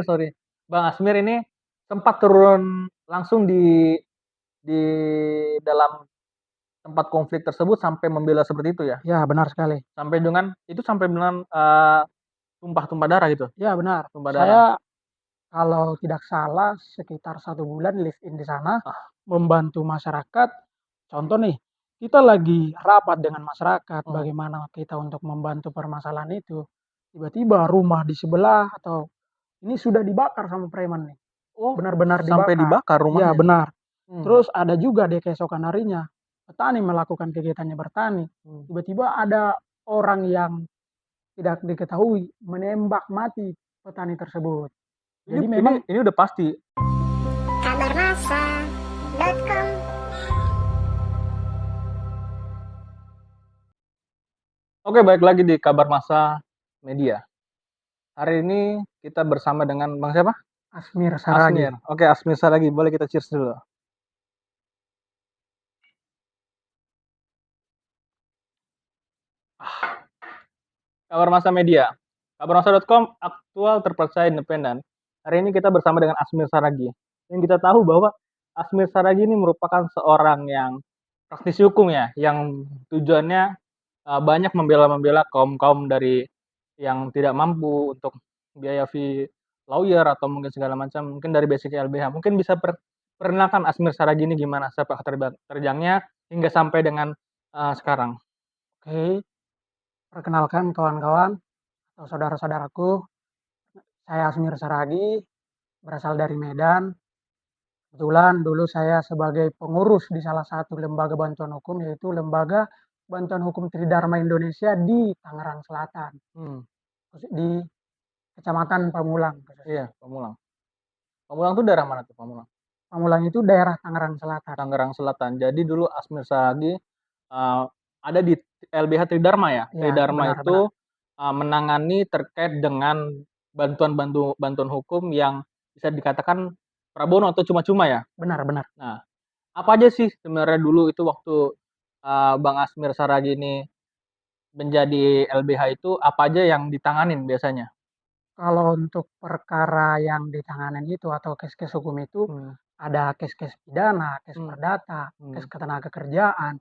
sorry. Bang Asmir ini sempat turun langsung di dalam tempat konflik tersebut sampai membela seperti itu ya? Ya, benar sekali. Sampai dengan tumpah-tumpah darah gitu? Ya, benar. Tumpah darah. Saya kalau tidak salah sekitar 1 bulan live in di sana, Ah, membantu masyarakat. Contoh nih, kita lagi rapat dengan masyarakat, mhm. bagaimana kita untuk membantu permasalahan itu. Tiba-tiba rumah di sebelah atau ini sudah dibakar sama preman nih, Oh, benar-benar sampai dibakar. dibakar Ya, rumahnya? benar. Mmm, Terus ada juga di keesokan harinya, petani melakukan kegiatannya bertani, mmm. tiba-tiba ada orang yang tidak diketahui menembak mati petani tersebut. Ini Jadi ini memang ini udah pasti. kabarmasa.com. Oke, balik lagi di Kabar Masa Media. Hari ini kita bersama dengan Bang siapa? Asmir Saragi. Asmir. Oke, Asmir Saragi, boleh kita cheers dulu. Kabar Masa Media. Kabarmasa.com, aktual, terpercaya, independen. Hari ini kita bersama dengan Asmir Saragi. Yang kita tahu bahwa Asmir Saragi ini merupakan seorang yang praktisi hukum ya, yang tujuannya banyak membela-membela kaum-kaum dari yang tidak mampu untuk biaya fee lawyer atau mungkin segala macam, mungkin dari basic LBH. Mungkin bisa perkenalkan Asmir Saragi ini gimana sepak terjangnya hingga sampai dengan sekarang. Oke, perkenalkan kawan-kawan atau saudara-saudaraku, saya Asmir Saragi, berasal dari Medan. Kebetulan dulu saya sebagai pengurus di salah satu lembaga bantuan hukum, yaitu Lembaga Bantuan Hukum Tridharma Indonesia di Tangerang Selatan, Hmm, di Kecamatan Pamulang khususnya. iya, Pamulang. Pamulang tuh daerah mana tuh Pamulang? Pamulang itu daerah Tangerang Selatan. Tangerang Selatan. Jadi dulu Asmir Saragi ada di LBH Tridharma ya. Ya, Tridharma benar-benar. itu menangani terkait dengan bantuan hukum yang bisa dikatakan pro bono atau cuma-cuma ya. Benar-benar. Nah, apa aja sih sebenarnya dulu itu waktu Bang Asmir Saragi ini menjadi LBH itu apa aja yang ditanganin biasanya? Kalau untuk perkara yang ditanganin itu atau kes-kes hukum itu, Hmm, ada kes-kes pidana, kes hmm, perdata, kes hmm, ketenagakerjaan,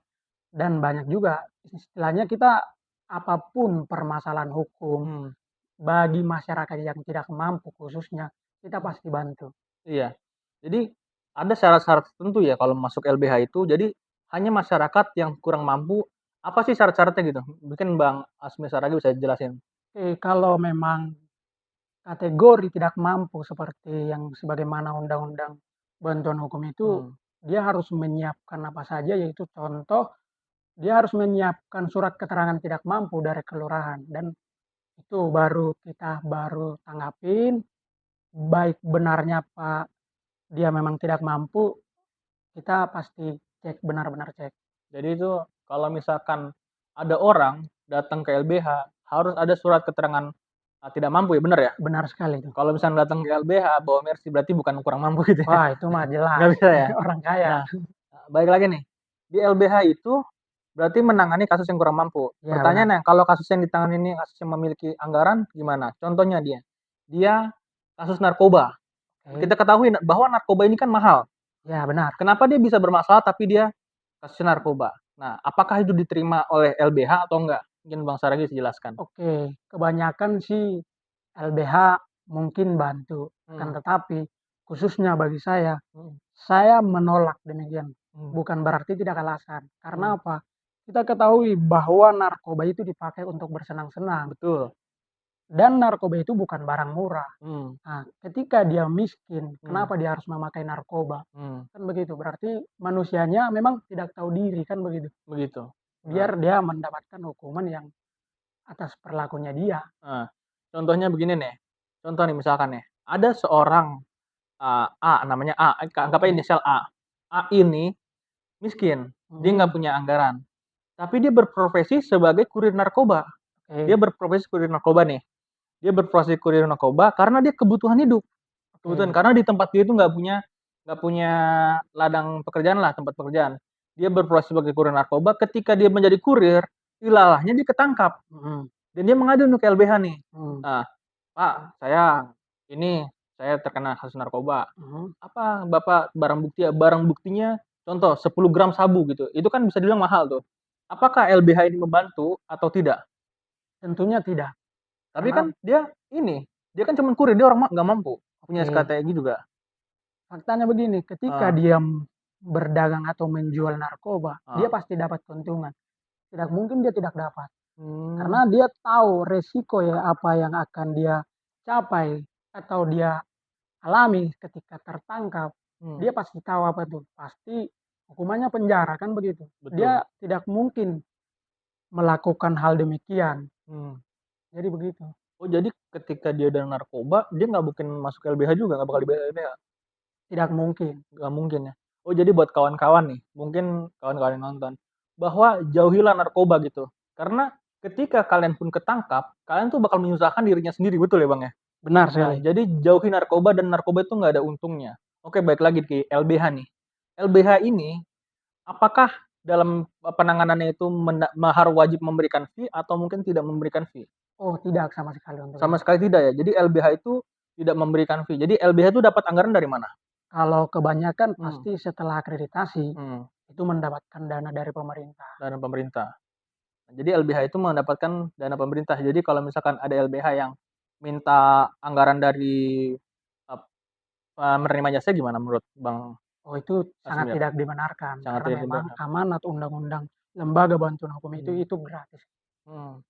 dan banyak juga istilahnya kita apapun permasalahan hukum hmm, bagi masyarakat yang tidak mampu khususnya, kita hmm. pasti bantu. Iya. Jadi ada syarat-syarat tertentu ya kalau masuk LBH itu. Jadi hanya masyarakat yang kurang mampu. Apa sih syarat-syaratnya gitu? Mungkin Bang Asmi Saragi bisa jelasin. Kalau memang kategori tidak mampu seperti yang sebagaimana undang-undang bantuan hukum itu, Hmm, dia harus menyiapkan apa saja, yaitu contoh, dia harus menyiapkan surat keterangan tidak mampu dari kelurahan dan itu baru kita baru tanggapin, baik benarnya Pak dia memang tidak mampu, kita pasti cek, benar-benar cek. jadi itu kalau misalkan ada orang datang ke LBH harus ada surat keterangan tidak mampu ya, benar ya? Benar sekali itu. Kalau misalnya datang ke LBH bawa mercy berarti bukan kurang mampu gitu ya? Wah, itu mah Nggak jelas, bisa ya? orang kaya. Nah, balik lagi nih. Di LBH itu berarti menangani kasus yang kurang mampu. Ya benar, Pertanyaannya, kalau kasus yang ditangani ini kasus yang memiliki anggaran gimana? Contohnya dia kasus narkoba. oke. Kita ketahui bahwa narkoba ini kan mahal. Ya benar, Kenapa dia bisa bermasalah tapi dia kasus narkoba? Nah, apakah itu diterima oleh LBH atau enggak? Mungkin Bang Saragi bisa jelaskan. oke. Kebanyakan sih LBH mungkin bantu, akan Hmm, tetapi khususnya bagi hmm, saya menolak demikian. hmm, Bukan berarti tidak alasan. Karena hmm, apa? Kita ketahui bahwa narkoba itu dipakai untuk bersenang-senang betul. dan narkoba itu bukan barang murah. Hmm, Nah, ketika dia miskin, hmm, kenapa dia harus memakai narkoba? hmm, Kan begitu. Berarti manusianya memang tidak tahu diri, kan begitu. begitu. Nah, Biar dia mendapatkan hukuman yang atas perlakunya dia. nah, contohnya begini nih. Contoh nih misalkan nih, ada seorang A, namanya A, anggap aja Oke. inisial A. A ini miskin, dia Mhm. nggak punya anggaran, tapi dia berprofesi sebagai kurir narkoba. Dia Oke. berprofesi kurir narkoba nih, dia berprofesi kurir narkoba karena dia kebutuhan hidup. Kebutuhan, Oke. karena di tempat dia itu nggak punya ladang pekerjaan lah, tempat pekerjaan. Dia berprofesi sebagai kurir narkoba, ketika dia menjadi kurir, ilalahnya dia ketangkap Mhm. dan dia mengadu ke LBH nih. Mhm. Nah, "Pak, saya ini saya terkena kasus narkoba. Mhm. Apa Bapak barang buktinya contoh 10 gram sabu gitu, itu kan bisa dibilang mahal tuh. Apakah LBH ini membantu atau tidak? Tentunya tidak, Tapi karena kan dia kan cuman kurir, dia orang nggak mampu, punya oke, SKTI juga. faktanya begini, ketika Heeh, dia berdagang atau menjual narkoba, dia heeh. pasti dapat keuntungan. Tidak mungkin dia tidak dapat. Mmm, Karena dia tahu resiko ya apa yang akan dia capai atau dia alami ketika tertangkap. mhm, Dia pasti tahu apa itu, pasti hukumannya penjara kan begitu. betul. Dia tidak mungkin melakukan hal demikian. Mmm. Jadi begitu. Oh jadi ketika dia ada narkoba, dia nggak mungkin masuk LBH juga, nggak bakal dibayar LBH? Tidak mungkin. Nggak mungkin ya? Oh jadi buat kawan-kawan nih, mungkin kawan-kawan yang nonton, bahwa jauhilah narkoba gitu. Karena ketika kalian pun ketangkap, kalian tuh bakal menyusahkan dirinya sendiri, betul ya Bang ya? Benar Nah sekali. jadi jauhi narkoba dan narkoba itu nggak ada untungnya. Oke balik lagi ke LBH nih. LBH ini apakah dalam, penanganannya itu wajib memberikan fee atau mungkin tidak memberikan fee? Oh, tidak sama sekali untuk Sama itu. sekali tidak ya? Jadi LBH itu tidak memberikan fee. Jadi LBH itu dapat anggaran dari mana? Kalau kebanyakan Mmm, pasti setelah akreditasi mhm, itu mendapatkan dana dari pemerintah. dana pemerintah. Jadi LBH itu mendapatkan dana pemerintah. Jadi kalau misalkan ada LBH yang minta anggaran dari, ep penerima jasa gimana menurut Bang Oh, itu sangat Asmir? tidak dibenarkan Sangat karena tidak memang dibenarkan? amanat undang-undang lembaga bantuan hukum Mmm, itu gratis. mhm.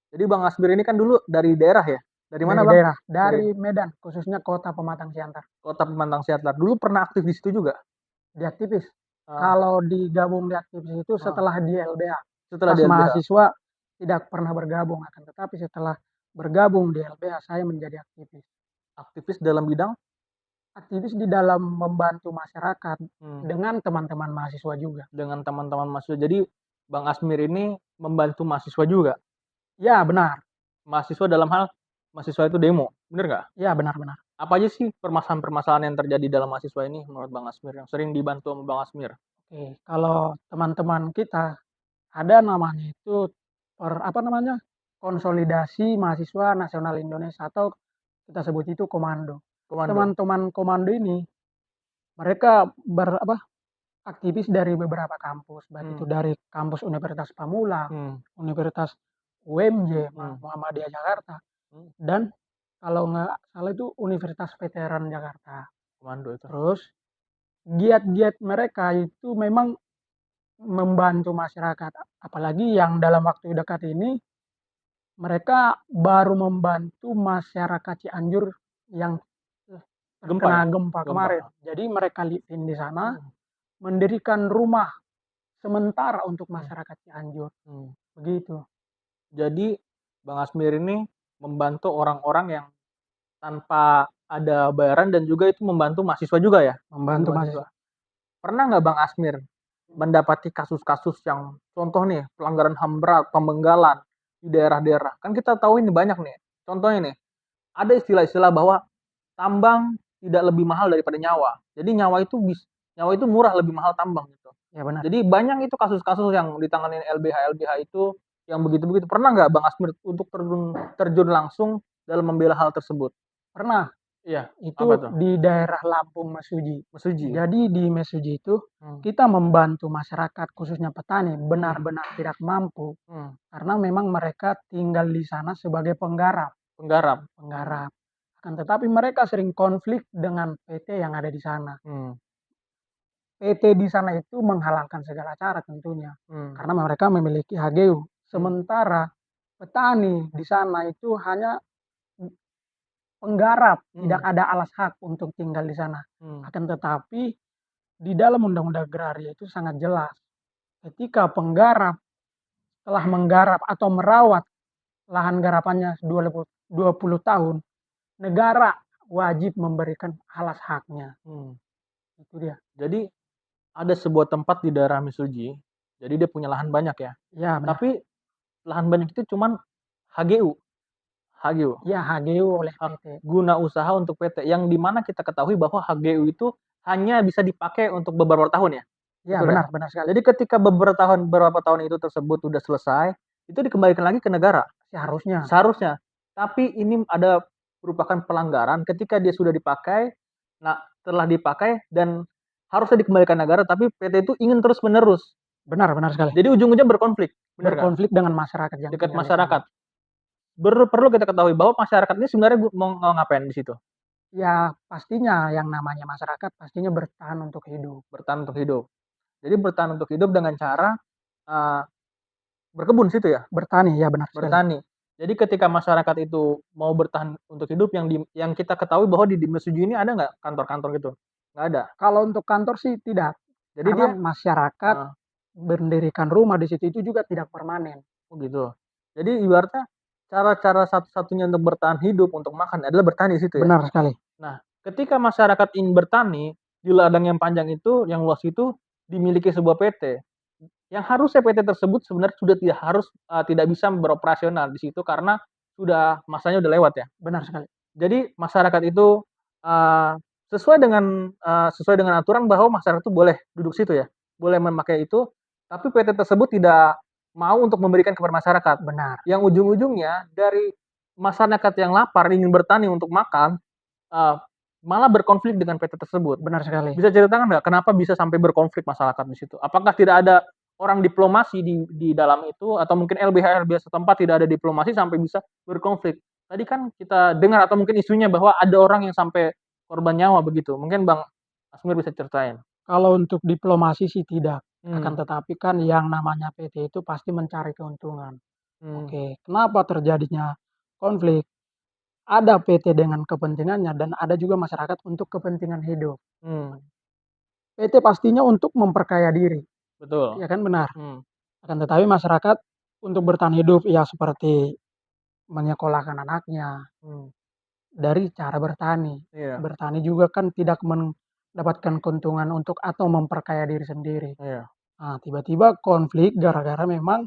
Jadi Bang Asmir ini kan dulu dari daerah ya? Dari mana Dari Bang? daerah, Dari dari Medan, khususnya kota Pematang Siantar. Kota Pemantang Siantar. Dulu pernah aktif di situ juga? Di aktivis. Eee, Kalau digabung di aktivis itu heeh, setelah di LBH. setelah Pas di LBH? mahasiswa tidak pernah bergabung, akan tetapi setelah bergabung di LBH saya menjadi aktivis. Aktivis dalam bidang? Aktivis di dalam membantu masyarakat Mmm. dengan teman-teman mahasiswa juga. Dengan teman-teman mahasiswa. Jadi Bang Asmir ini membantu mahasiswa juga? Ya benar, Mahasiswa dalam hal mahasiswa itu demo, bener nggak? ya benar-benar. Apa aja sih permasalahan-permasalahan yang terjadi dalam mahasiswa ini menurut Bang Asmir yang sering dibantu sama Bang Asmir? Oke, kalau teman-teman kita ada namanya itu apa namanya, konsolidasi mahasiswa nasional Indonesia atau kita sebut itu komando. Komando? Teman-teman komando ini mereka aktivis dari beberapa kampus, baik itu Mmm, dari kampus Universitas Pamulang, mmm, Universitas UMJ, mmm, Muhammadiyah Jakarta, mmm, dan kalau nggak salah itu Universitas Veteran Jakarta. komando itu. Terus giat-giat mereka itu memang membantu masyarakat, apalagi yang dalam waktu dekat ini mereka baru membantu masyarakat Cianjur yang Gempa terkena ya? gempa Gempa, kemarin. Jadi mereka live-in di sana, mhm, mendirikan rumah sementara untuk mmm, masyarakat Cianjur, mmm. begitu. Jadi Bang Asmir ini membantu orang-orang yang tanpa ada bayaran dan juga itu membantu mahasiswa juga ya? Membantu Membantu mahasiswa. mahasiswa. Pernah nggak Bang Asmir mendapati kasus-kasus yang contoh nih, pelanggaran HAM berat, pemenggalan di daerah-daerah? Kan kita tahu ini banyak nih, contohnya nih, ada istilah-istilah bahwa tambang tidak lebih mahal daripada nyawa. Jadi nyawa itu murah lebih mahal tambang gitu. Ya benar. Jadi banyak itu kasus-kasus yang ditangani LBH-LBH itu yang begitu-begitu. Pernah nggak Bang Asmir untuk terjun terjun langsung dalam membela hal tersebut? Pernah, Iya, itu apa tuh? di daerah Lampung Mesuji. Mesuji? Jadi di Mesuji itu Mmm, kita membantu masyarakat khususnya petani mmm, benar-benar tidak mampu mmm, karena memang mereka tinggal di sana sebagai penggarap penggarap? Mmm, penggarap. Akan tetapi mereka sering konflik dengan PT yang ada di sana. mmm, PT di sana itu menghalalkan segala cara tentunya, mmm, karena mereka memiliki HGU. mmm, Sementara petani di sana itu hanya penggarap, tidak mmm, ada alas hak untuk tinggal di sana. mmm, Akan tetapi di dalam Undang-Undang Agraria itu sangat jelas, ketika penggarap telah menggarap atau merawat lahan garapannya 20 tahun, negara wajib memberikan alas haknya, mmm. itu dia. Jadi ada sebuah tempat di daerah Mesuji, jadi dia punya lahan banyak ya, Ya benar, tapi lahan banyak itu cuman HGU HGU, ya HGU oleh hak PT. guna usaha untuk PT, yang di mana kita ketahui bahwa HGU itu hanya bisa dipakai untuk beberapa tahun ya, Ya betul ya? benar benar sekali, Jadi ketika beberapa tahun itu tersebut udah selesai, itu dikembalikan lagi ke negara, seharusnya. seharusnya. Tapi ini ada merupakan pelanggaran ketika dia sudah dipakai, nah telah dipakai dan harusnya dikembalikan negara, tapi PT itu ingin terus-menerus. Benar benar sekali. Jadi ujung-ujungnya berkonflik, benar nggak? Berkonflik dengan masyarakat yang Dekat tinggal di sana. masyarakat. Perlu kita ketahui bahwa masyarakat ini sebenarnya mau ngapain di situ? Ya, pastinya yang namanya masyarakat pastinya bertahan untuk hidup. Bertahan untuk hidup. Jadi bertahan untuk hidup dengan cara, eee, berkebun situ ya? Bertani, ya benar sekali. Bertani. Jadi ketika masyarakat itu mau bertahan untuk hidup yang kita ketahui bahwa di Mesuju ini ada nggak kantor-kantor gitu? Nggak ada. Kalau untuk kantor sih tidak, Jadi karena dia masyarakat heeh, mendirikan rumah di situ itu juga tidak permanen. oh gitu. Jadi ibaratnya cara-cara satu-satunya untuk bertahan hidup, untuk makan adalah bertani di situ ya? Benar sekali. Nah, ketika masyarakat ingin bertani, di ladang yang panjang itu, yang luas itu, dimiliki sebuah PT. Yang harusnya PT tersebut sebenarnya sudah tidak bisa beroperasional di situ karena masanya udah lewat ya. Benar sekali. Jadi masyarakat itu, eee, sesuai dengan aturan bahwa masyarakat itu boleh duduk situ ya, boleh memakai itu, tapi PT tersebut tidak mau untuk memberikan kepada masyarakat. Benar. Yang ujung-ujungnya dari masyarakat yang lapar ingin bertani untuk makan, eee, malah berkonflik dengan PT tersebut. Benar sekali. Bisa ceritakan nggak kenapa bisa sampai berkonflik masyarakat di situ? Apakah tidak ada orang diplomasi di dalam itu atau mungkin LBH setempat tidak ada diplomasi sampai bisa berkonflik? Tadi kan kita dengar atau mungkin isunya bahwa ada orang yang sampai korban nyawa begitu. Mungkin Bang Asmir bisa ceritain? Kalau untuk diplomasi sih tidak, akan Mmm, tetapi kan yang namanya PT itu pasti mencari keuntungan. mmm, Oke, kenapa terjadinya konflik? Ada PT dengan kepentingannya dan ada juga masyarakat untuk kepentingan hidup. mmm, PT pastinya untuk memperkaya diri, betul. ya kan benar. Mmm, Akan tetapi masyarakat untuk bertahan hidup ya seperti menyekolahkan anaknya mmm, dari cara bertani. iya, Bertani juga kan tidak mendapatkan keuntungan untuk atau memperkaya diri sendiri. iya, Nah, tiba-tiba konflik gara-gara memang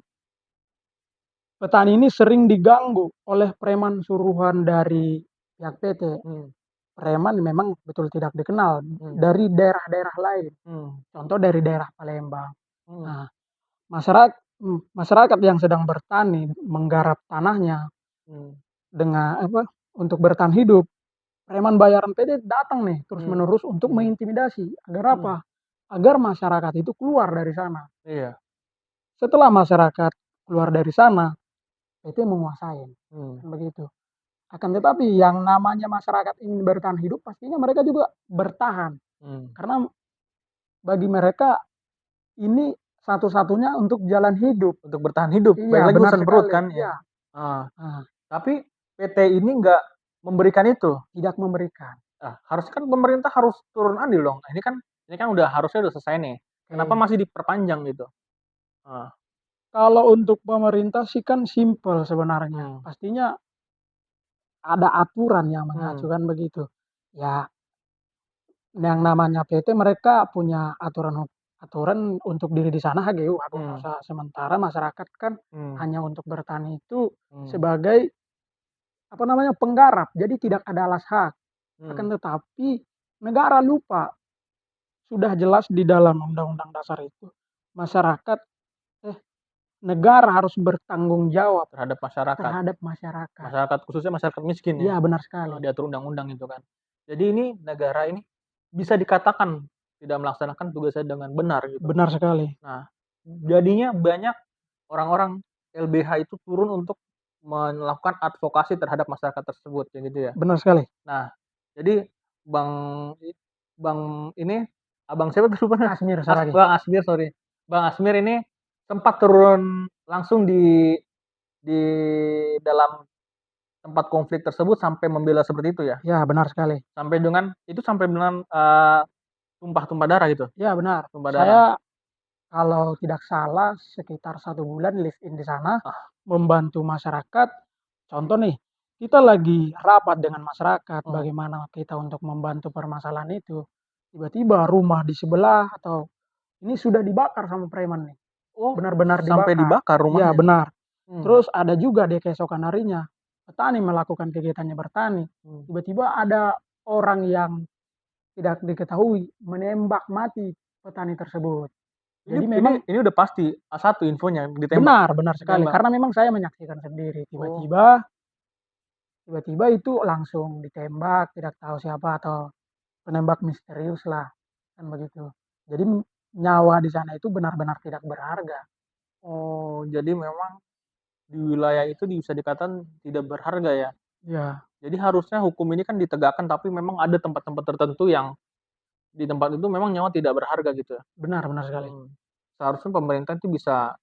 petani ini sering diganggu oleh preman suruhan dari pihak PT. mmm, Preman memang betul tidak dikenal mmm, dari daerah-daerah lain, mmm, contoh dari daerah Palembang. mmm, Nah, masyarakat yang sedang bertani, menggarap tanahnya mmm, dengan apa, untuk bertahan hidup, preman bayaran PT datang nih mmm, terus-menerus untuk mmm, mengintimidasi. Agar apa? mmm, Agar masyarakat itu keluar dari sana. iya, Setelah masyarakat keluar dari sana, PT menguasai, mmm, kan begitu. Akan tetapi yang namanya masyarakat ingin bertahan hidup, pastinya mereka juga bertahan. mmm. Karena bagi mereka ini satu-satunya untuk jalan hidup. Untuk bertahan hidup, Iya, balik lagi benar urusan perut sekali, kan ya? iya. Heeh, Nah, tapi PT ini nggak memberikan itu. tidak memberikan. Harusnya kan pemerintah harus turun andil dong. Nah, ini kan harusnya udah selesai nih. Kenapa Oke. masih diperpanjang gitu? Heeh, Kalau untuk pemerintah sih kan simpel sebenarnya. mmm, Pastinya ada aturan yang mengacu mmm, kan begitu. Ya, yang namanya PT mereka punya aturan untuk diri di sana HGU, hak guna mmm, usaha sementara masyarakat kan mmm, hanya untuk bertani itu mmm, sebagai apa namanya, penggarap, jadi tidak ada alas hak. Akan mmm. tetapi negara lupa, sudah jelas di dalam Undang-Undang Dasar itu, masyarakat eh, negara harus bertanggung jawab Terhadap masyarakat. terhadap masyarakat. Masyarakat khususnya masyarakat miskin ya, Iya, benar sekali. diatur undang-undang itu kan. Jadi ini negara ini bisa dikatakan tidak melaksanakan tugasnya dengan benar gitu. Benar sekali. Nah, jadinya banyak orang-orang LBH itu turun untuk melakukan advokasi terhadap masyarakat tersebut, kayak gitu ya. Benar sekali. Nah, jadi Bang Bang ini, Abang siapa tuh lupa, Kazmir Saragi. Bang Asmir, sorry. Bang Asmir ini sempat turun langsung di dalam tempat konflik tersebut sampai membela seperti itu ya? Ya, benar sekali. Sampai dengan tumpah-tumpah darah gitu? Ya, benar. Tumpah darah? Saya kalau tidak salah sekitar 1 bulan live in di sana, Ah, membantu masyarakat. Contoh nih, kita lagi rapat dengan masyarakat, mhm. bagaimana kita untuk membantu permasalahan itu. Tiba-tiba rumah di sebelah atau ini sudah dibakar sama preman nih, Oh, benar-benar sampai dibakar. dibakar Iya, rumahnya? benar. Mmm, Terus ada juga di keesokan harinya, petani melakukan kegiatannya bertani, mmm. tiba-tiba ada orang yang tidak diketahui menembak mati petani tersebut. Ini Jadi ini memang ini udah pasti A1 infonya ditembak benar benar sekali, ditembak? karena memang saya menyaksikan sendiri. Oh, Tiba-tiba tiba-tiba itu langsung ditembak, tidak tahu siapa atau penembak misterius lah, kan begitu. Jadi nyawa di sana itu benar-benar tidak berharga. Oh, jadi memang di wilayah itu bisa dikatakan tidak berharga ya? Ya, Jadi harusnya hukum ini kan ditegakkan, tapi memang ada tempat-tempat tertentu yang di tempat itu memang nyawa tidak berharga gitu ya? benar benar sekali. Hmm. Seharusnya pemerintah itu bisa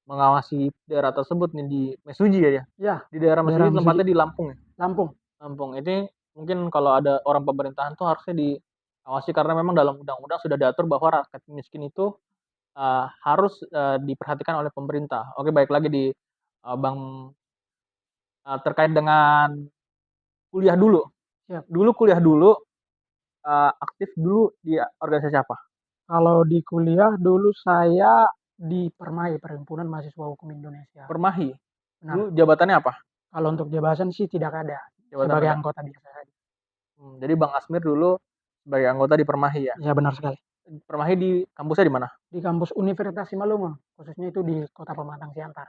mengawasi daerah tersebut nih di Mesuji ya? Ya, Di daerah daerah Mesuji Mesuji, tempatnya di Lampung ya? Lampung. Lampung. Ini mungkin kalau ada orang pemerintahan tuh harusnya diawasi karena memang dalam undang-undang sudah diatur bahwa rakyat miskin itu, harus, diperhatikan oleh pemerintah. Oke, baik lagi di, Bang, terkait dengan kuliah dulu. Siap. Dulu kuliah dulu, aktif dulu di organisasi apa? Kalau di kuliah dulu saya di Permai, Perhimpunan Mahasiswa Hukum Indonesia. Permahi. Dulu Benar. jabatannya apa? Kalau untuk jabatan sih tidak ada, Jabatan sebagai ada? anggota biasa saja. Jadi Bang Asmir dulu sebagai anggota di Permahi ya? Ya benar sekali. Permahi di kampusnya di mana? Di kampus Universitas Simalungun, khususnya itu di Kota Pematang Siantar.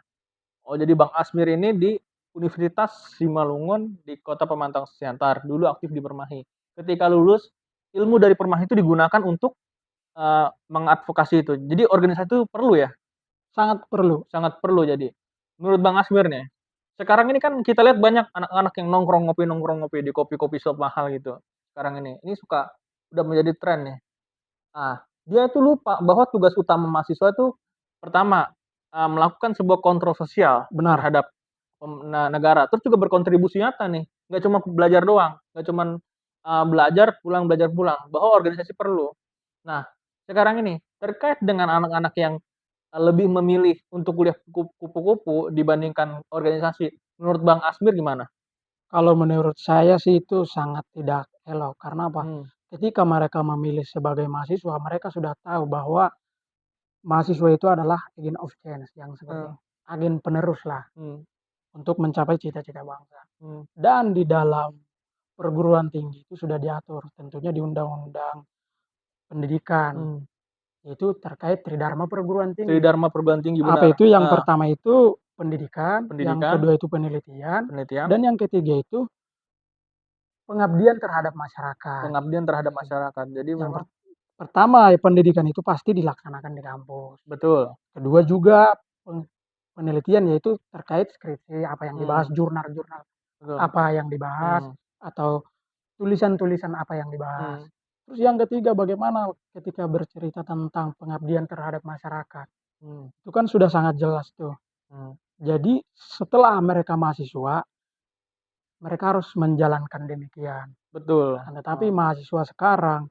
Oh, jadi Bang Asmir ini di Universitas Simalungun di Kota Pematang Siantar, dulu aktif di Permahi. Ketika lulus, ilmu dari Permahi itu digunakan untuk, mengadvokasi itu. Jadi organisasi itu perlu ya? Sangat perlu. Sangat perlu jadi. Menurut Bang Asmir nih, sekarang ini kan kita lihat banyak anak-anak yang nongkrong ngopi di kopi-kopi shop mahal gitu, sekarang ini. Ini suka udah menjadi tren nih. Ah, dia itu lupa bahwa tugas utama mahasiswa itu pertama, melakukan sebuah kontrol sosial Benar. terhadap negara, terus juga berkontribusi nyata nih, nggak cuma belajar doang, nggak cuman, belajar pulang, bahwa organisasi perlu. Nah, sekarang ini terkait dengan anak-anak yang, lebih memilih untuk kuliah kupu-kupu dibandingkan organisasi, menurut Bang Asmir gimana? Kalau menurut saya sih itu sangat tidak elok. Karena apa? Mmm, Ketika mereka memilih sebagai mahasiswa, mereka sudah tahu bahwa mahasiswa itu adalah agent of change yang seperti heeh, agen penerus lah mmm, untuk mencapai cita-cita bangsa. mmm, Dan di dalam perguruan tinggi itu sudah diatur tentunya di Undang-Undang Pendidikan, mmm. yaitu terkait tridharma perguruan tinggi. Tridharma perguruan tinggi, Apa benar, itu? Yang pertama itu pendidikan, yang pendidikan, kedua itu penelitian, penelitian, dan yang ketiga itu pengabdian terhadap masyarakat. pengabdian terhadap masyarakat. Jadi Yang memang pertama pendidikan itu pasti dilaksanakan di kampus. betul, Kedua juga penelitian yaitu terkait skripsi apa yang dibahas, mmm, jurnal-jurnal betul, apa yang dibahas, mmm, atau tulisan-tulisan apa yang dibahas. mmm, Terus yang ketiga bagaimana ketika bercerita tentang pengabdian terhadap masyarakat. mmm, Itu kan sudah sangat jelas tuh. mmm, Jadi setelah mereka mahasiswa, mereka harus menjalankan demikian. betul, Akan tetapi mahasiswa sekarang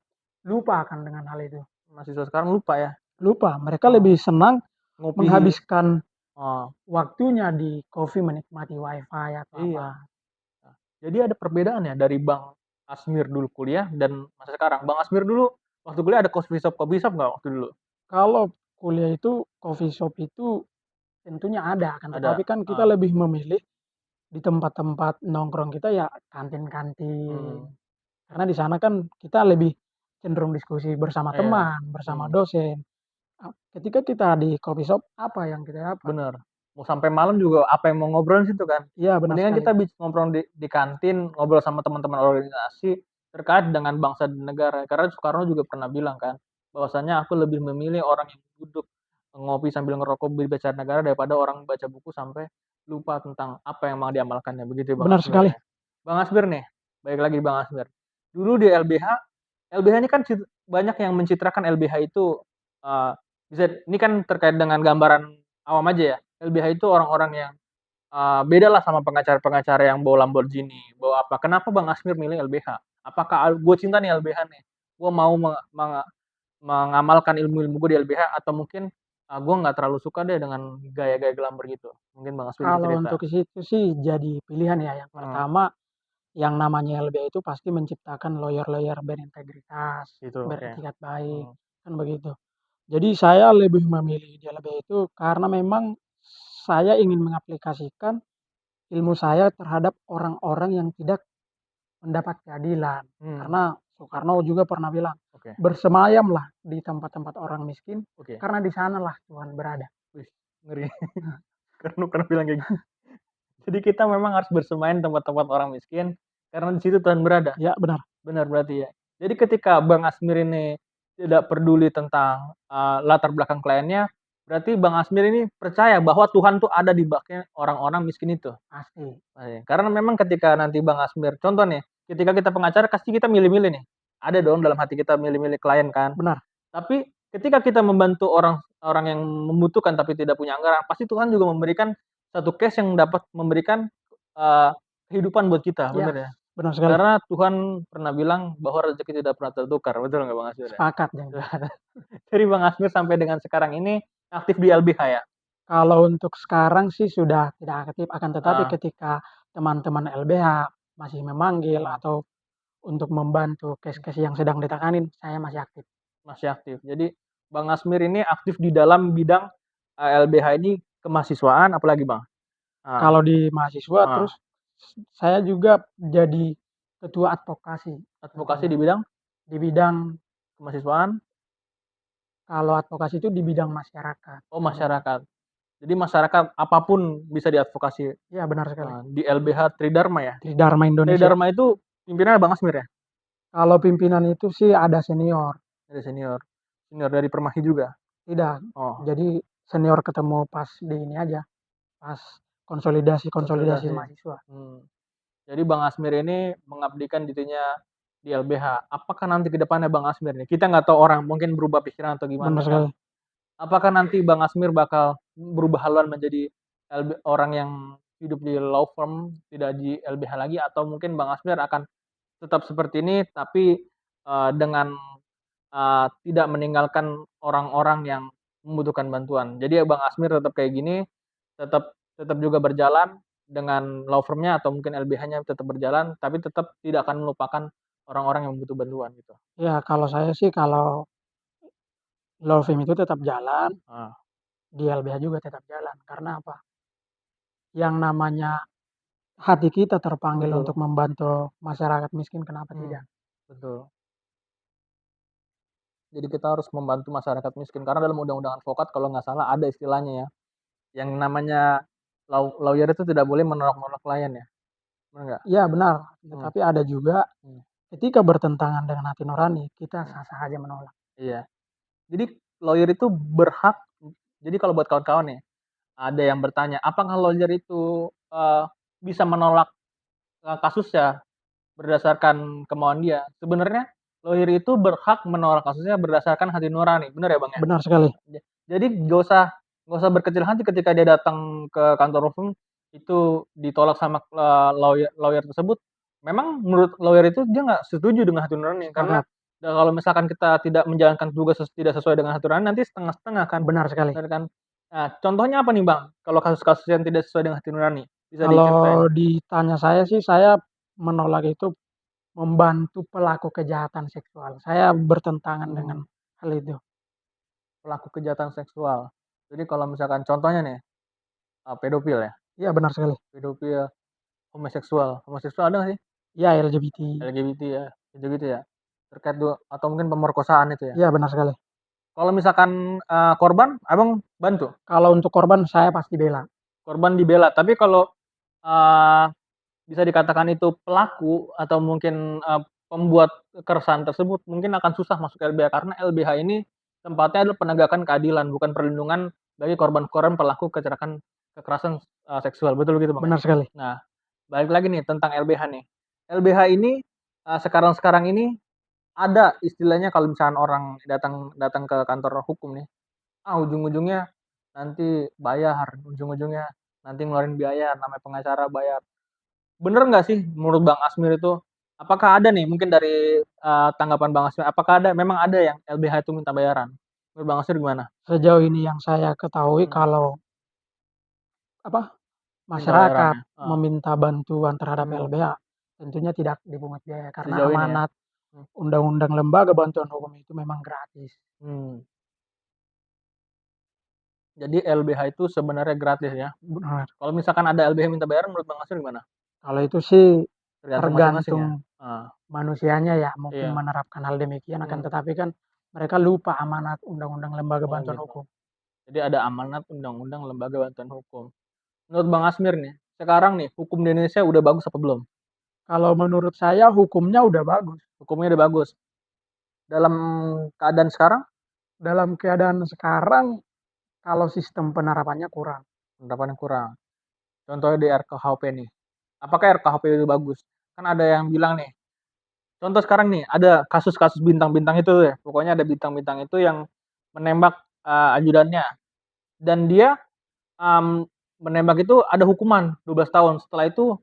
lupa akan dengan hal itu. mahasiswa sekarang lupa ya, Lupa, mereka heeh, lebih senang ngopi, menghabiskan oh, waktunya di coffee menikmati WiFi atau apa. iya. Nah, jadi ada perbedaan ya dari Bang Asmir dulu kuliah dan masa sekarang. Bang Asmir dulu waktu kuliah ada coffee shop nggak waktu dulu? Kalau kuliah itu coffee shop itu tentunya ada, akan tetapi Ada? kan kita Heeh, lebih memilih di tempat-tempat nongkrong kita ya kantin-kantin. mmm, Karena di sana kan kita lebih cenderung diskusi bersama iya, teman, bersama mmm. dosen. Ketika kita di coffee shop, apa yang kita dapat? Bener. Mau sampai malam juga apa yang mau ngobrol di situ kan. Iya, benar Mendingan sekali. kita ngobrol di kantin, ngobrol sama teman-teman organisasi terkait dengan bangsa dan negara. Karena Soekarno juga pernah bilang kan, bahwasanya aku lebih memilih orang yang duduk ngopi sambil ngerokok berbicara negara daripada orang baca buku sampai lupa tentang apa yang mau diamalkannya. Begitu ya Bang Benar Asmir sekali. ya. Bang Asmir nih, balik lagi Bang Asmir. Dulu di LBH, LBH ini kan banyak yang mencitrakan LBH itu, eee, ini kan terkait dengan gambaran awam aja ya. LBH itu orang-orang yang, bedalah sama pengacara-pengacara yang bawa Lamborghini, bawa apa. Kenapa Bang Asmir milih LBH? Apakah gue cinta nih LBH nih, gue mau mengamalkan ilmu-ilmu gue di LBH atau mungkin, gue nggak terlalu suka deh dengan gaya-gaya Glamor gitu? Mungkin Bang Asmir bisa Kalau cerita. untuk ke situ sih jadi pilihan ya. Yang Heeh, pertama, yang namanya LBH itu pasti menciptakan lawyer-lawyer berintegritas, gitu, oke. beretikat baik, Mhm, kan begitu. Jadi saya lebih memilih di LBH itu karena memang saya ingin mengaplikasikan ilmu saya terhadap orang-orang yang tidak mendapat keadilan. mmm, Karena Soekarno juga pernah bilang, oke, "Bersemayamlah di tempat-tempat orang miskin, oke. karena di sanalah Tuhan berada." Wih, ngeri. Soekarno pernah bilang kayak gitu. Jadi kita memang harus bersemayam tempat-tempat orang miskin, karena di situ Tuhan berada. Ya, benar. Benar berarti ya. Jadi ketika Bang Asmir ini tidak peduli tentang, latar belakang kliennya, berarti Bang Asmir ini percaya bahwa Tuhan tuh ada di baknya orang-orang miskin itu? Pasti. Karena memang ketika nanti Bang Asmir contoh nih, ketika kita pengacara pasti kita milih-milih nih, ada dong dalam hati kita milih-milih klien kan. Benar. Tapi ketika kita membantu orang orang yang membutuhkan tapi tidak punya anggaran, pasti Tuhan juga memberikan satu case yang dapat memberikan, eee, kehidupan buat kita, Iya, bener ya? benar sekali. Karena Tuhan pernah bilang bahwa rezeki tidak pernah tertukar, betul nggak Bang Asmir ya? Sepakat dengan Jadi Bang Asmir sampai dengan sekarang ini aktif di LBH ya? Kalau untuk sekarang sih sudah tidak aktif, akan tetapi Heeh, ketika teman-teman LBH masih memanggil mhm, atau untuk membantu kes-kes yang sedang ditanganin, saya masih aktif. masih aktif. Jadi Bang Asmir ini aktif di dalam bidang, LBH ini kemahasiswaan apalagi Bang? Heeh, Kalau di mahasiswa heeh, terus saya juga jadi ketua advokasi advokasi tentunya. di bidang Di bidang kemahasiswaan? Kalau advokasi itu di bidang masyarakat Oh tentunya. masyarakat. Jadi masyarakat apapun bisa diadvokasi, Iya benar sekali. di LBH Tridharma ya? Tridharma Indonesia. Tridharma itu pimpinannya Bang Asmir ya? Kalau pimpinan itu sih ada senior, Ada senior? Senior dari Permasi juga? tidak. Oh, Jadi senior ketemu pas di ini aja, pas konsolidasi-konsolidasi konsolidasi. mahasiswa. Mmm. Jadi Bang Asmir ini mengabdikan dirinya di LBH. Apakah nanti ke depannya Bang Asmir nih, kita nggak tahu orang mungkin berubah pikiran atau Benar gimana kan. sekali. Apakah nanti Bang Asmir bakal berubah haluan menjadi orang yang hidup di law firm, tidak di LBH lagi atau mungkin Bang Asmir akan tetap seperti ini tapi, dengan, tidak meninggalkan orang-orang yang membutuhkan bantuan. Jadi ya Bang Asmir tetap kayak gini, tetap tetap juga berjalan dengan law firm-nya atau mungkin LBH-nya tetap berjalan, tapi tetap tidak akan melupakan orang-orang yang butuh bantuan gitu. Ya kalau saya sih kalau law firm itu tetap jalan, Heeh, di LBH juga tetap jalan. Karena apa? Yang namanya hati kita terpanggil betul, untuk membantu masyarakat miskin, kenapa tidak? betul. Jadi kita harus membantu masyarakat miskin karena dalam undang-undang advokat kalau nggak salah ada istilahnya ya, yang namanya lawyer itu tidak boleh menolak-nolak klien ya, bener nggak? Iya benar, Mmm, tetapi ada juga mhm, ketika bertentangan dengan hati nurani, kita mhm, sah-sah aja menolak. iya. Jadi lawyer itu berhak jadi kalau buat kawan-kawan nih, ada yang bertanya, apakah lawyer itu, bisa menolak, kasusnya berdasarkan kemauan dia? Sebenarnya lawyer itu berhak menolak kasusnya berdasarkan hati nurani, bener ya, Bang, ya? Benar sekali. Jadi nggak usah berkecil hati ketika dia datang ke kantor hukum, itu ditolak sama, lawyer lawyer tersebut. Memang menurut lawyer itu dia nggak setuju dengan hati nurani karena, Sepakat. kalau misalkan kita tidak menjalankan tugas tidak sesuai dengan hati nurani nanti setengah-setengah kan, Benar sekali. bener kan? Nah, contohnya apa nih, Bang, kalau kasus-kasus yang tidak sesuai dengan hati nurani? Bisa diceritain? Kalau ditanya saya sih, saya menolak itu membantu pelaku kejahatan seksual. Saya bertentangan dengan Mmm, hal itu. pelaku kejahatan seksual. Jadi kalau misalkan contohnya nih, pedofil ya, Iya benar sekali. pedofil, homoseksual. Homoseksual ada nggak sih? Iya LGBT. LGBT ya, gitu-gitu ya? Terkait atau mungkin pemerkosaan itu ya? Iya benar sekali. Kalau misalkan, korban Abang bantu? Kalau untuk korban saya pasti bela. Korban dibela, tapi kalau, eee, bisa dikatakan itu pelaku atau mungkin, pembuat keresahan tersebut mungkin akan susah masuk LBH karena LBH ini tempatnya adalah penegakan keadilan bukan perlindungan bagi korban-korban pelaku kekerasan, seksual, betul gitu Bang ya? Benar sekali. Nah, balik lagi nih tentang LBH nih. LBH ini, sekarang-sekarang ini ada istilahnya kalau misalkan orang datang datang ke kantor hukum nih, ujung-ujungnya nanti bayar, ujung-ujungnya nanti ngeluarin biaya, namanya pengacara bayar. Bener nggak sih menurut Bang Asmir itu, apakah ada nih mungkin dari, tanggapan Bang Asmir, apakah memang ada yang LBH itu minta bayaran? Menurut Bang Asmir gimana? Sejauh ini yang saya ketahui Mhm, kalau apa, minta bayaran masyarakat ya? Heeh, meminta bantuan terhadap mhm, LBH, tentunya tidak dipungut biaya karena sejauh ini ya? amanat Mmm, Undang-Undang Lembaga Bantuan Hukum itu memang gratis. mmm, jadi LBH itu sebenarnya gratis ya? Benar. Kalau misalkan ada LBH minta bayaran menurut Bang Asmir gimana? Kalau itu sih Tergantung masing-masing tergantung ya? Heeh, manusianya ya, mungkin iya, menerapkan hal demikian akan mhm, tetapi kan mereka lupa amanat Undang-Undang Lembaga oh Bantuan gitu. Hukum. Jadi ada amanat undang-undang lembaga bantuan hukum. Menurut Bang Asmir nih, sekarang nih hukum di Indonesia udah bagus apa belum? Kalau menurut saya hukumnya udah bagus. Hukumnya udah bagus. Dalam keadaan sekarang, Dalam keadaan sekarang, kalau sistem penerapannya kurang. penerapannya kurang. Contohnya di RKUHP nih. Apakah RKUHP itu bagus? Kan ada yang bilang nih, contoh sekarang nih, ada kasus-kasus bintang-bintang itu ya. Pokoknya ada bintang-bintang itu yang menembak ajudannya. Dan dia menembak itu ada hukuman 12 tahun. Setelah itu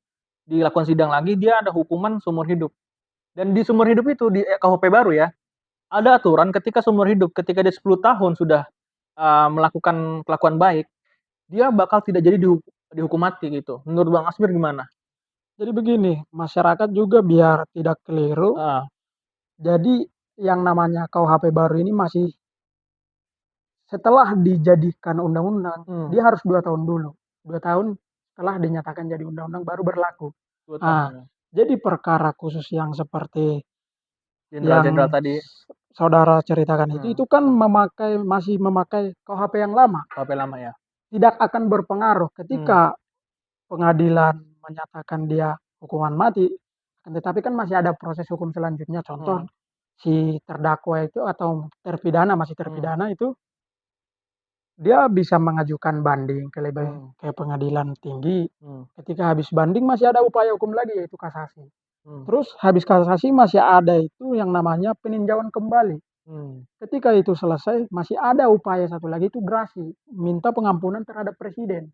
dilakukan sidang lagi, dia ada hukuman seumur hidup. Dan di seumur hidup itu di KUHP baru ya, ada aturan ketika seumur hidup, ketika dia 10 tahun sudah melakukan kelakuan baik, dia bakal tidak jadi dihukum mati gitu. Menurut Bang Asmir gimana? Jadi begini, masyarakat juga biar tidak keliru. Heeh. Jadi yang namanya KUHP baru ini masih setelah dijadikan undang-undang, dia harus 2 tahun dulu. 2 tahun setelah dinyatakan jadi undang-undang baru berlaku. 2 Nah, tahun ya. jadi perkara khusus yang seperti Jenderal-jenderal yang tadi. saudara ceritakan itu kan masih memakai KUHP yang lama. KUHP lama ya. Tidak akan berpengaruh ketika pengadilan menyatakan dia hukuman mati, tetapi kan masih ada proses hukum selanjutnya. Contoh si terdakwa itu atau terpidana, masih terpidana itu dia bisa mengajukan banding ke pengadilan tinggi. Ketika habis banding masih ada upaya hukum lagi yaitu kasasi. Terus habis kasasi masih ada itu yang namanya peninjauan kembali. Ketika itu selesai masih ada upaya satu lagi itu gerasi, minta pengampunan terhadap presiden.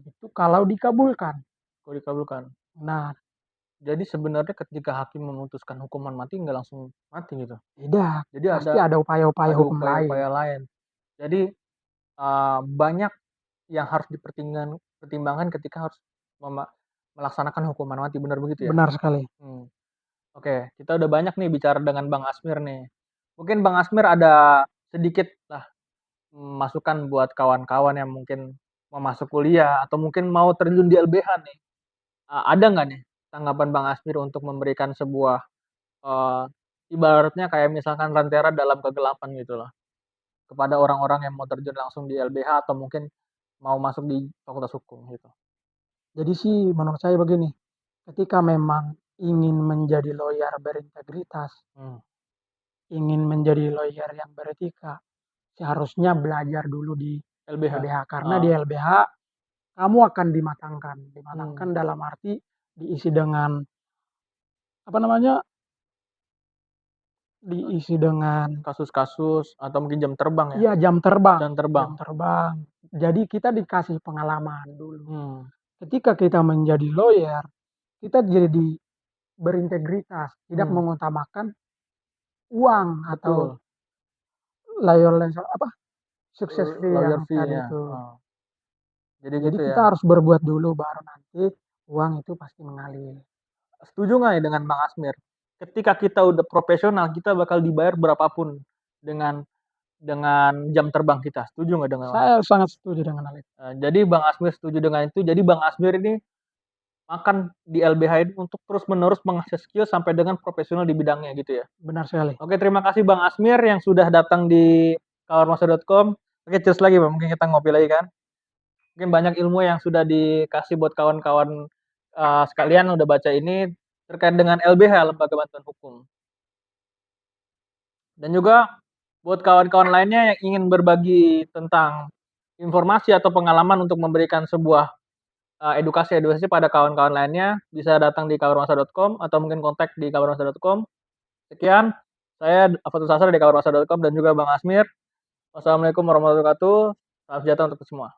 Itu kalau dikabulkan. Kalau dikabulkan. Nah, jadi sebenarnya ketika hakim memutuskan hukuman mati nggak langsung mati gitu? Tidak, Jadi pasti ada upaya-upaya hukum upaya-upaya lain. lain. Jadi banyak yang harus dipertimbangkan ketika harus melaksanakan hukuman mati, benar begitu ya? Benar sekali. Oke, kita udah banyak nih bicara dengan Bang Asmir nih. Mungkin Bang Asmir ada sedikit lah masukan buat kawan-kawan yang mungkin mau masuk kuliah atau mungkin mau terjun di LBH nih. Ada nggak nih tanggapan Bang Asmir untuk memberikan sebuah ibaratnya kayak misalkan lentera dalam kegelapan gitu loh, kepada orang-orang yang mau terjun langsung di LBH atau mungkin mau masuk di fakultas hukum gitu? Jadi sih menurut saya begini, ketika memang ingin menjadi lawyer berintegritas, ingin menjadi lawyer yang beretika, seharusnya belajar dulu di LBH. Karena di LBH kamu akan dimatangkan. Dimatangkan dalam arti diisi dengan apa namanya? Diisi dengan kasus-kasus atau mungkin jam terbang ya? Iya, jam terbang. Jam terbang. Jam terbang. Jadi kita dikasih pengalaman dulu. Ketika kita menjadi lawyer, kita jadi berintegritas, tidak mengutamakan uang atau lawyer apa? Sukses fee Lawyer yang tadi fee-nya. itu. Jadi Jadi gitu kita ya. harus berbuat dulu baru nanti uang itu pasti mengalir. Setuju nggak ya dengan Bang Asmir? Ketika kita udah profesional, kita bakal dibayar berapapun dengan jam terbang kita. Setuju nggak dengan Saya sangat setuju dengan hal itu. jadi Bang Asmir setuju dengan itu. Jadi Bang Asmir ini makan di LBH ini untuk terus-menerus mengasah skill sampai dengan profesional di bidangnya gitu ya? Benar sekali. Oke, terima kasih Bang Asmir yang sudah datang di kawarmasa.com. Oke, cheers lagi Bang, mungkin kita ngopi lagi kan? Mungkin banyak ilmu yang sudah dikasih buat kawan-kawan sekalian udah baca ini terkait dengan LBH, Lembaga Bantuan Hukum. Dan juga buat kawan-kawan lainnya yang ingin berbagi tentang informasi atau pengalaman untuk memberikan sebuah edukasi pada kawan-kawan lainnya, bisa datang di kawarmasa.com atau mungkin kontak di kawarmasa.com. Sekian, saya Fatul Sasar dari kawarmasa.com dan juga Bang Asmir. Wassalamualaikum warahmatullahi wabarakatuh. Salam sejahtera untuk semua.